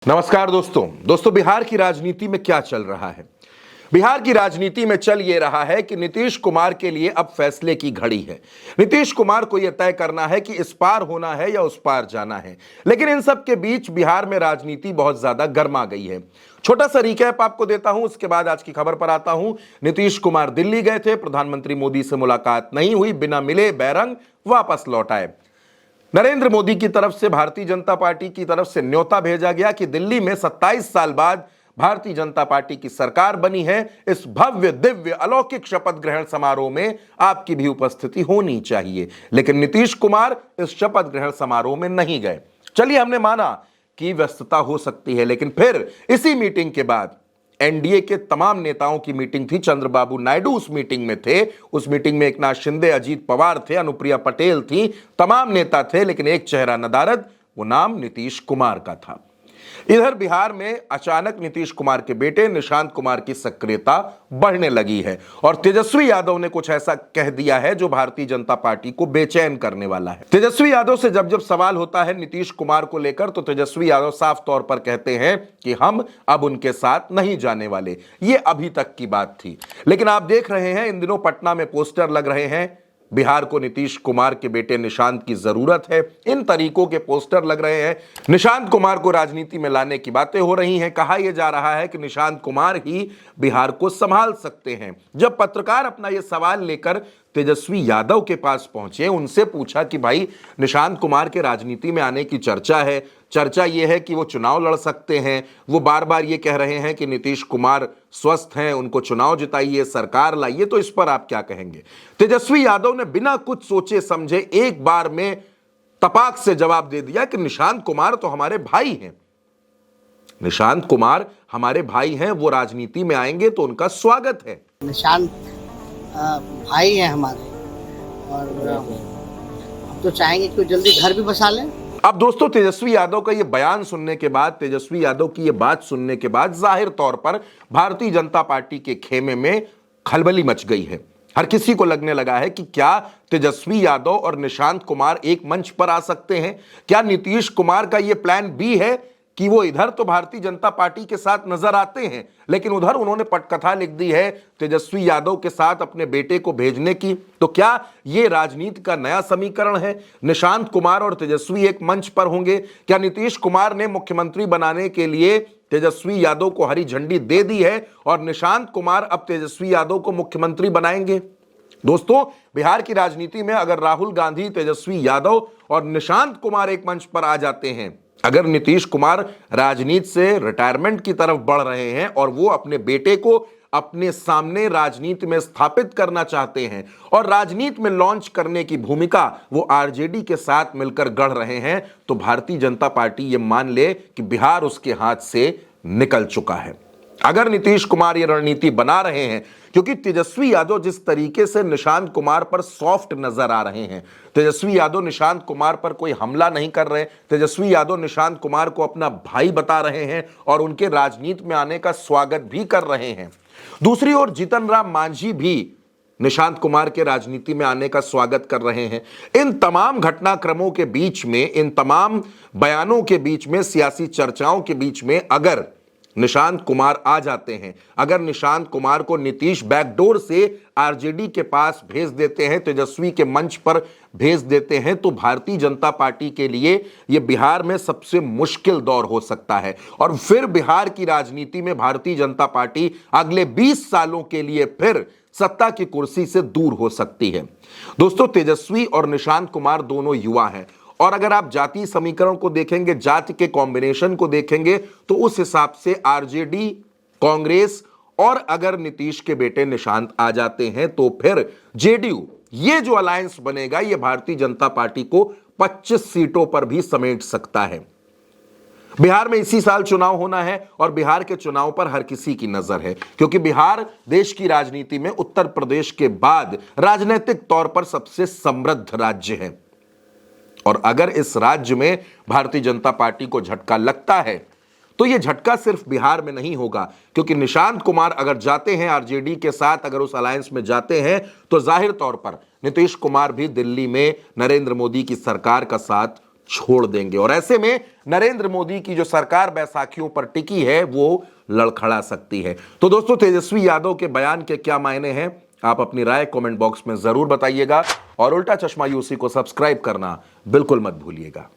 नमस्कार दोस्तों बिहार की राजनीति में क्या चल रहा है। बिहार की राजनीति में चल ये रहा है कि नीतीश कुमार के लिए अब फैसले की घड़ी है। नीतीश कुमार को यह तय करना है कि इस पार होना है या उस पार जाना है। लेकिन इन सब के बीच बिहार में राजनीति बहुत ज्यादा गर्मा गई है। छोटा सा रिकैप आपको देता हूं, उसके बाद आज की खबर पर आता हूं। नीतीश कुमार दिल्ली गए थे, प्रधानमंत्री मोदी से मुलाकात नहीं हुई, बिना मिले बैरंग वापस लौट आए। नरेंद्र मोदी की तरफ से भारतीय जनता पार्टी की तरफ से न्योता भेजा गया कि दिल्ली में 27 साल बाद भारतीय जनता पार्टी की सरकार बनी है, इस भव्य दिव्य अलौकिक शपथ ग्रहण समारोह में आपकी भी उपस्थिति होनी चाहिए। लेकिन नीतीश कुमार इस शपथ ग्रहण समारोह में नहीं गए। चलिए, हमने माना कि व्यस्तता हो सकती है, लेकिन फिर इसी मीटिंग के बाद एनडीए के तमाम नेताओं की मीटिंग थी। चंद्रबाबू नायडू उस मीटिंग में थे। उस मीटिंग में एकनाथ शिंदे, अजीत पवार थे, अनुप्रिया पटेल थी, तमाम नेता थे, लेकिन एक चेहरा नदारद, वो नाम नीतीश कुमार का था। इधर बिहार में अचानक नीतीश कुमार के बेटे निशांत कुमार की सक्रियता बढ़ने लगी है और तेजस्वी यादव ने कुछ ऐसा कह दिया है जो भारतीय जनता पार्टी को बेचैन करने वाला है। तेजस्वी यादव से जब जब सवाल होता है नीतीश कुमार को लेकर, तो तेजस्वी यादव साफ तौर पर कहते हैं कि हम अब उनके साथ नहीं जाने वाले। ये अभी तक की बात थी, लेकिन आप देख रहे हैं इन दिनों पटना में पोस्टर लग रहे हैं, बिहार को नीतीश कुमार के बेटे निशांत की जरूरत है। इन तरीकों के पोस्टर लग रहे हैं। निशांत कुमार को राजनीति में लाने की बातें हो रही हैं। कहा यह जा रहा है कि निशांत कुमार ही बिहार को संभाल सकते हैं। जब पत्रकार अपना यह सवाल लेकर तेजस्वी यादव के पास पहुंचे, उनसे पूछा कि भाई, निशांत कुमार के राजनीति में आने की चर्चा है, चर्चा यह है कि वो चुनाव लड़ सकते हैं, वो बार बार ये कह रहे हैं कि नीतीश कुमार स्वस्थ हैं, उनको चुनाव जिताइए, सरकार लाइए, तो इस पर आप क्या कहेंगे। तेजस्वी यादव ने बिना कुछ सोचे समझे एक बार में तपाक से जवाब दे दिया कि निशांत कुमार तो हमारे भाई हैं, निशांत कुमार हमारे भाई हैं, वो राजनीति में आएंगे तो उनका स्वागत है। निशांत भाई हैं हमारे, और हम तो चाहेंगे कि वो जल्दी घर भी बसा लें। अब दोस्तों, तेजस्वी यादव का ये बयान सुनने के बाद, तेजस्वी यादव की ये बात सुनने के बाद जाहिर तौर पर भारतीय जनता पार्टी के खेमे में खलबली मच गई है। हर किसी को लगने लगा है कि क्या तेजस्वी यादव और निशांत कुमार एक मंच पर आ सकते हैं। क्या नीतीश कुमार का ये प्लान बी है कि वो इधर तो भारतीय जनता पार्टी के साथ नजर आते हैं, लेकिन उधर उन्होंने पटकथा लिख दी है तेजस्वी यादव के साथ अपने बेटे को भेजने की। तो क्या ये राजनीति का नया समीकरण है? निशांत कुमार और तेजस्वी एक मंच पर होंगे? क्या नीतीश कुमार ने मुख्यमंत्री बनाने के लिए तेजस्वी यादव को हरी झंडी दे दी है और निशांत कुमार अब तेजस्वी यादव को मुख्यमंत्री बनाएंगे? दोस्तों, बिहार की राजनीति में अगर राहुल गांधी, तेजस्वी यादव और निशांत कुमार एक मंच पर आ जाते हैं, अगर नीतीश कुमार राजनीति से रिटायरमेंट की तरफ बढ़ रहे हैं और वो अपने बेटे को अपने सामने राजनीति में स्थापित करना चाहते हैं और राजनीति में लॉन्च करने की भूमिका वो आरजेडी के साथ मिलकर गढ़ रहे हैं, तो भारतीय जनता पार्टी ये मान ले कि बिहार उसके हाथ से निकल चुका है। अगर नीतीश कुमार ये रणनीति बना रहे हैं, क्योंकि तेजस्वी यादव जिस तरीके से निशांत कुमार पर सॉफ्ट नजर आ रहे हैं, तेजस्वी यादव निशांत कुमार पर कोई हमला नहीं कर रहे, तेजस्वी यादव निशांत कुमार को अपना भाई बता रहे हैं और उनके राजनीति में आने का स्वागत भी कर रहे हैं। दूसरी ओर जीतन राम मांझी भी निशांत कुमार के राजनीति में आने का स्वागत कर रहे हैं। इन तमाम घटनाक्रमों के बीच में, इन तमाम बयानों के बीच में, सियासी चर्चाओं के बीच में अगर निशांत कुमार आ जाते हैं, अगर निशांत कुमार को नीतीश बैकडोर से आरजेडी के पास भेज देते हैं, तेजस्वी के मंच पर भेज देते हैं, तो भारतीय जनता पार्टी के लिए यह बिहार में सबसे मुश्किल दौर हो सकता है और फिर बिहार की राजनीति में भारतीय जनता पार्टी अगले 20 सालों के लिए फिर सत्ता की कुर्सी से दूर हो सकती है। दोस्तों, तेजस्वी और निशांत कुमार दोनों युवा हैं और अगर आप जातीय समीकरण को देखेंगे, जाति के कॉम्बिनेशन को देखेंगे, तो उस हिसाब से आरजेडी, कांग्रेस और अगर नीतीश के बेटे निशांत आ जाते हैं तो फिर जेडीयू, ये जो अलायंस बनेगा, ये भारतीय जनता पार्टी को 25 सीटों पर भी समेट सकता है। बिहार में इसी साल चुनाव होना है और बिहार के चुनाव पर हर किसी की नजर है, क्योंकि बिहार देश की राजनीति में उत्तर प्रदेश के बाद राजनीतिक तौर पर सबसे समृद्ध राज्य है और अगर इस राज्य में भारतीय जनता पार्टी को झटका लगता है तो यह झटका सिर्फ बिहार में नहीं होगा, क्योंकि निशांत कुमार अगर जाते हैं आरजेडी के साथ, अगर उस अलायंस में जाते हैं, तो जाहिर तौर पर नीतीश कुमार भी दिल्ली में नरेंद्र मोदी की सरकार का साथ छोड़ देंगे। और ऐसे में नरेंद्र मोदी की जो सरकार बैसाखियों पर टिकी है वो लड़खड़ा सकती है। तो दोस्तों, तेजस्वी यादव के बयान के क्या मायने हैं, आप अपनी राय कमेंट बॉक्स में जरूर बताइएगा और उल्टा चश्मा यूसी को सब्सक्राइब करना बिल्कुल मत भूलिएगा।